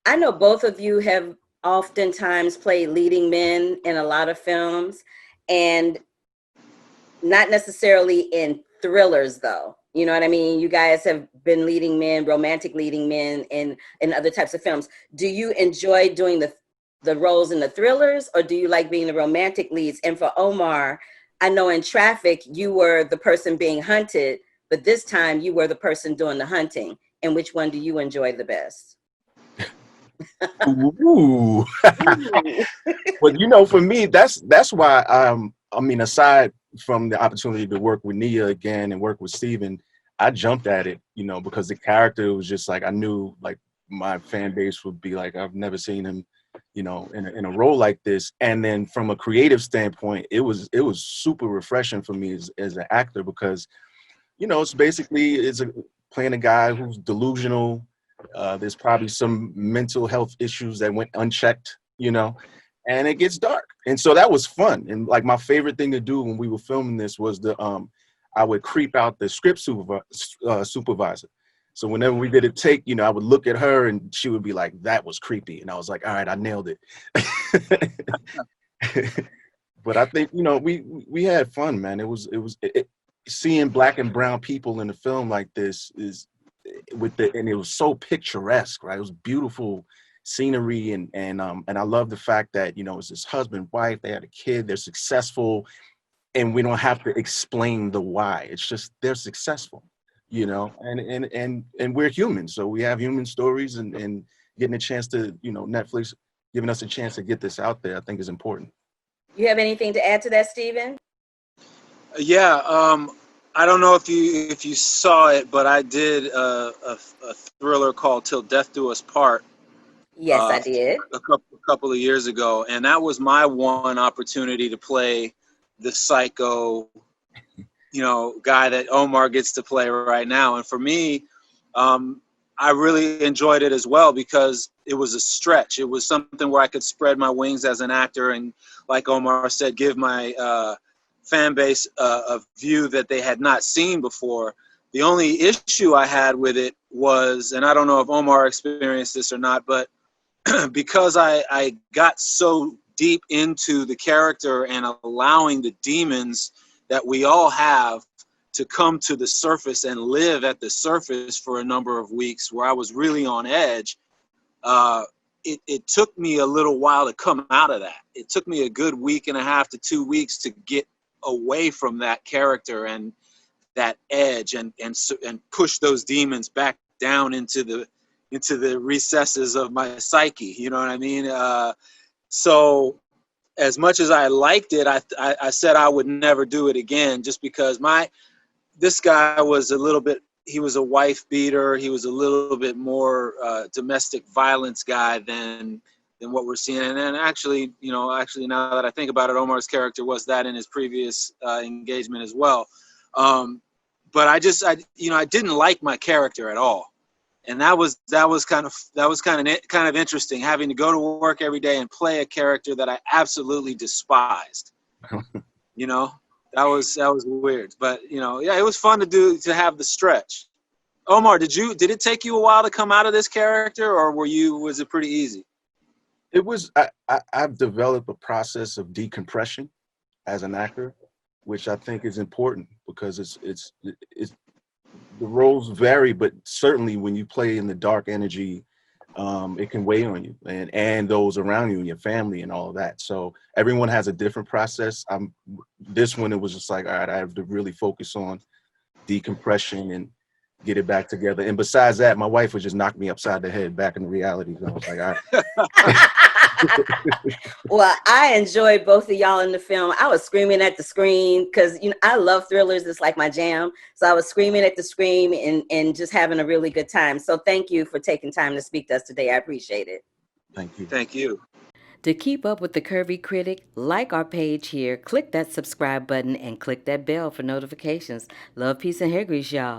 I know both of you have oftentimes played leading men in a lot of films, and not necessarily in thrillers, though. You know what I mean? You guys have been leading men, romantic leading men in other types of films. Do you enjoy doing the roles in the thrillers, or do you like being the romantic leads? And for Omar, I know in Traffic, you were the person being hunted, but this time you were the person doing the hunting. And which one do you enjoy the best? Ooh. Well, you know, for me, that's why I mean, aside from the opportunity to work with Nia again and work with Steven, I jumped at it, you know, because the character was just like, I knew like my fan base would be like, I've never seen him, you know, in a role like this. And then from a creative standpoint, it was super refreshing for me as an actor, because, you know, it's playing a guy who's delusional. There's probably some mental health issues that went unchecked, you know, and it gets dark. And so that was fun. And like my favorite thing to do when we were filming this was I would creep out the script supervisor. So whenever we did a take, you know, I would look at her and she would be like, that was creepy. And I was like, all right, I nailed it. But I think, you know, we had fun, man. Seeing black and brown people in a film like this and it was so picturesque, right? It was beautiful scenery, and I love the fact that, you know, it's this husband, wife, they had a kid, they're successful, and we don't have to explain the why. It's just they're successful, you know, and we're humans, so we have human stories, and getting a chance to, you know, Netflix giving us a chance to get this out there, I think is important. You have anything to add to that, Steven? Yeah, I don't know if you saw it, but I did a thriller called "Till Death Do Us Part." Yes, I did. A couple of years ago, and that was my one opportunity to play the psycho, you know, guy that Omar gets to play right now. And for me, I really enjoyed it as well, because it was a stretch. It was something where I could spread my wings as an actor, and like Omar said, give my fan base a view that they had not seen before. The only issue I had with it was, and I don't know if Omar experienced this or not, but because I got so deep into the character and allowing the demons that we all have to come to the surface and live at the surface for a number of weeks, where I was really on edge, it took me a little while to come out of that. It took me a good week and a half to 2 weeks to get away from that character and that edge, and push those demons back down into the recesses of my psyche. You know what I mean? So as much as I liked it, I said I would never do it again, just because this guy was he was a wife beater. He was a little bit more domestic violence guy than what we're seeing. And then actually, now that I think about it, Omar's character was that in his previous engagement as well. But I didn't like my character at all. And that was kind of interesting, having to go to work every day and play a character that I absolutely despised. You know, that was weird, but it was fun to have the stretch. Omar, did it take you a while to come out of this character, or was it pretty easy? It was. I've developed a process of decompression as an actor, which I think is important, because it's the roles vary, but certainly when you play in the dark energy, it can weigh on you and those around you and your family and all of that. So everyone has a different process. This one, it was just like, all right, I have to really focus on decompression and get it back together. And besides that, my wife would just knock me upside the head back into reality. So I was like, all right. Well, I enjoyed both of y'all in the film. I was screaming at the screen because I love thrillers. It's like my jam. So I was screaming at the screen and just having a really good time. So thank you for taking time to speak to us today. I appreciate it. Thank you. Thank you. To keep up with the Curvy Critic, like our page here, click that subscribe button, and click that bell for notifications. Love, peace, and hair grease, y'all.